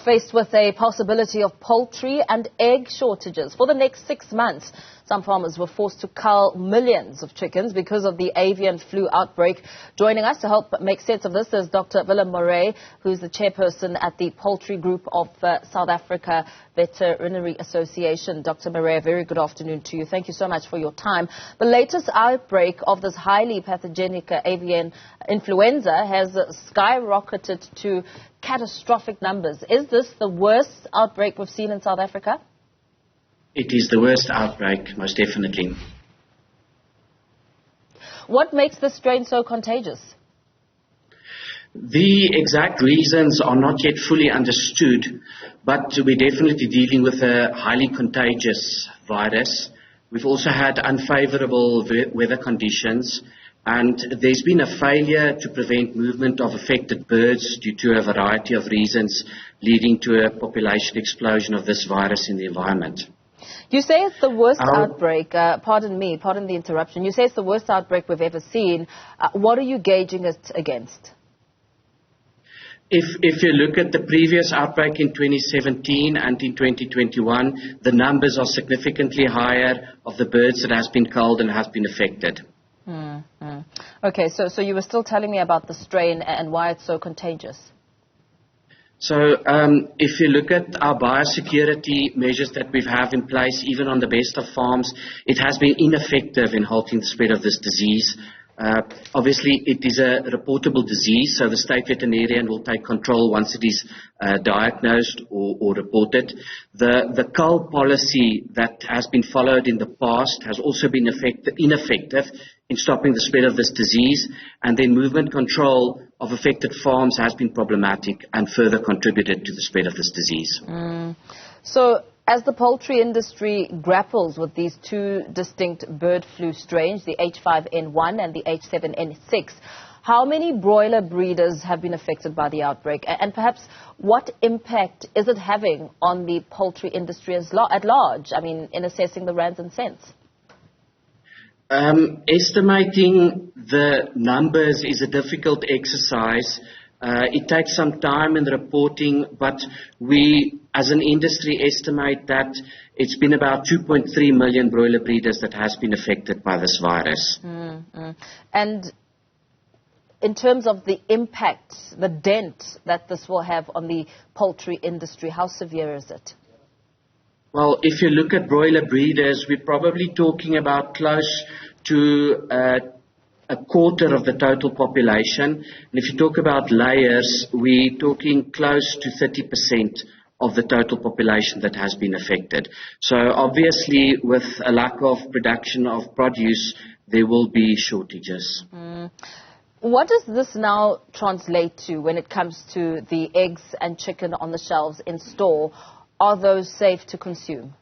Faced with a possibility of poultry and egg shortages for the next 6 months. Some farmers were forced to cull millions of chickens because of the avian flu outbreak. Joining us to help make sense of this is Dr. Wilhelm, who's the chairperson at the Poultry Group of South Africa Veterinary Association. Dr. Mare, very good afternoon to you. Thank you so much for your time. The latest outbreak of this highly pathogenic avian influenza has skyrocketed to catastrophic numbers. Is this the worst outbreak we've seen in South Africa? It is the worst outbreak, most definitely. What makes this strain so contagious? The exact reasons are not yet fully understood, but we're definitely dealing with a highly contagious virus. We've also had unfavorable weather conditions, and there's been a failure to prevent movement of affected birds due to a variety of reasons, leading to a population explosion of this virus in the environment. You say it's the worst outbreak. Pardon the interruption. You say it's the worst outbreak we've ever seen. What are you gauging it against? If you look at the previous outbreak in 2017 and in 2021, the numbers are significantly higher of the birds that has been culled and has been affected. Okay, so you were still telling me about the strain and why it's so contagious. So if you look at our biosecurity measures that we have in place, even on the best of farms, it has been ineffective in halting the spread of this disease. Obviously, it is a reportable disease, so the state veterinarian will take control once it is diagnosed or reported. The cull policy that has been followed in the past has also been ineffective in stopping the spread of this disease, and then movement control of affected farms has been problematic and further contributed to the spread of this disease. So, as the poultry industry grapples with these two distinct bird flu strains, the H5N1 and the H7N6, how many broiler breeders have been affected by the outbreak? And perhaps what impact is it having on the poultry industry at large, I mean, in assessing the rands and cents? Estimating the numbers is a difficult exercise. It takes some time in the reporting, but we, as an industry, estimate that it's been about 2.3 million broiler breeders that has been affected by this virus. And in terms of the impact, the dent that this will have on the poultry industry, how severe is it? Well, if you look at broiler breeders, we're probably talking about close to a quarter of the total population. And if you talk about layers, we're talking close to 30% of the total population that has been affected. So obviously, with a lack of production of produce, there will be shortages. What does this now translate to when it comes to the eggs and chicken on the shelves in store? Are those safe to consume?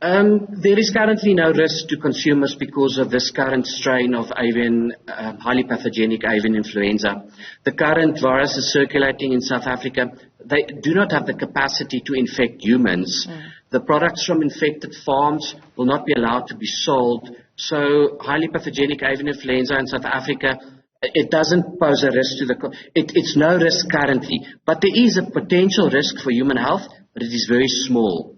There is currently no risk to consumers because of this current strain of avian, highly pathogenic avian influenza. The current virus is circulating in South Africa. They do not have the capacity to infect humans. The products from infected farms will not be allowed to be sold. So highly pathogenic avian influenza in South Africa, it doesn't pose a risk to it's no risk currently. But there is a potential risk for human health, but it is very small.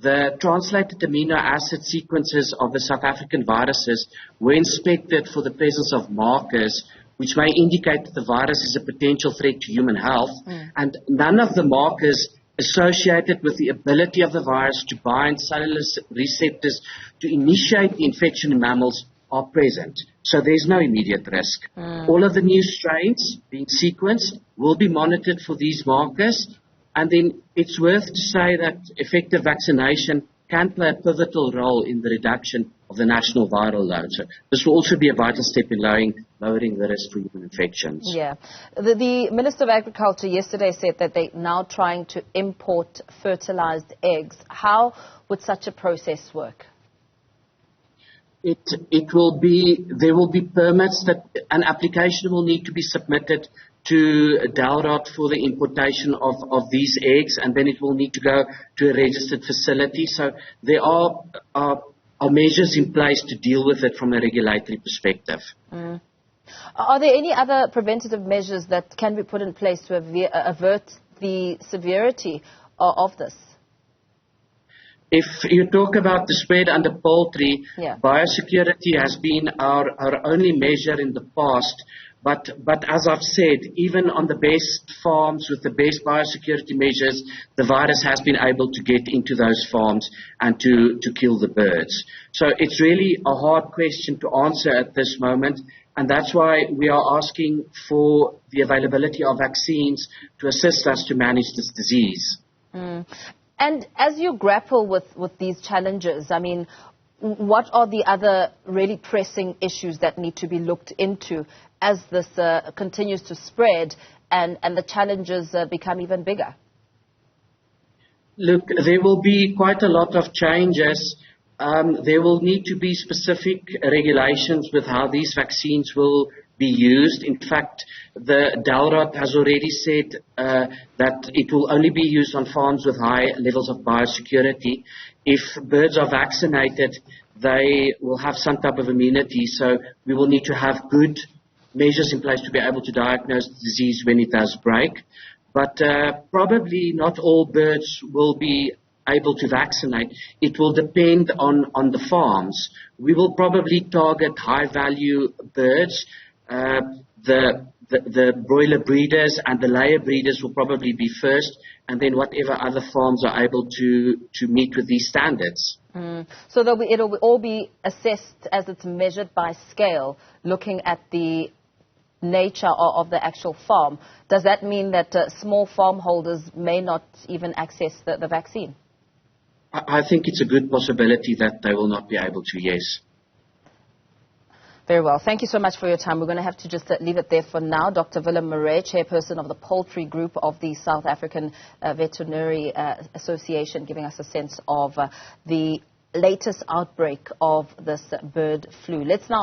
The translated amino acid sequences of the South African viruses were inspected for the presence of markers which may indicate that the virus is a potential threat to human health, and none of the markers associated with the ability of the virus to bind cellular receptors to initiate the infection in mammals are present. So there's no immediate risk. All of the new strains being sequenced will be monitored for these markers. And then it's worth to say that effective vaccination can play a pivotal role in the reduction of the national viral load. So this will also be a vital step in lowering the risk for human infections. Yeah. The Minister of Agriculture yesterday said that they're now trying to import fertilized eggs. How would such a process work? There will be permits that an application will need to be submitted to DALROT for the importation of these eggs, and then it will need to go to a registered facility. So there are measures in place to deal with it from a regulatory perspective. Are there any other preventative measures that can be put in place to avert the severity of this? If you talk about the spread under poultry, biosecurity has been our only measure in the past. But as I've said, even on the best farms with the best biosecurity measures, the virus has been able to get into those farms and to kill the birds. So it's really a hard question to answer at this moment, and that's why we are asking for the availability of vaccines to assist us to manage this disease. And as you grapple with these challenges, I mean, what are the other really pressing issues that need to be looked into as this continues to spread and the challenges become even bigger? Look, there will be quite a lot of changes. There will need to be specific regulations with how these vaccines will be used. In fact, the DALROT has already said that it will only be used on farms with high levels of biosecurity. If birds are vaccinated, they will have some type of immunity, so we will need to have good measures in place to be able to diagnose the disease when it does break. But probably not all birds will be able to vaccinate. It will depend on the farms. We will probably target high-value birds. The broiler breeders and the layer breeders will probably be first, and then whatever other farms are able to meet with these standards. So it'll all be assessed as it's measured by scale, looking at the nature of the actual farm. Does that mean that small farm holders may not even access the vaccine? I think it's a good possibility that they will not be able to, yes. Very well. Thank you so much for your time. We're going to have to just leave it there for now. Dr. Wilhelm Mare, Chairperson of the Poultry Group of the South African Veterinary Association, giving us a sense of the latest outbreak of this bird flu. Let's now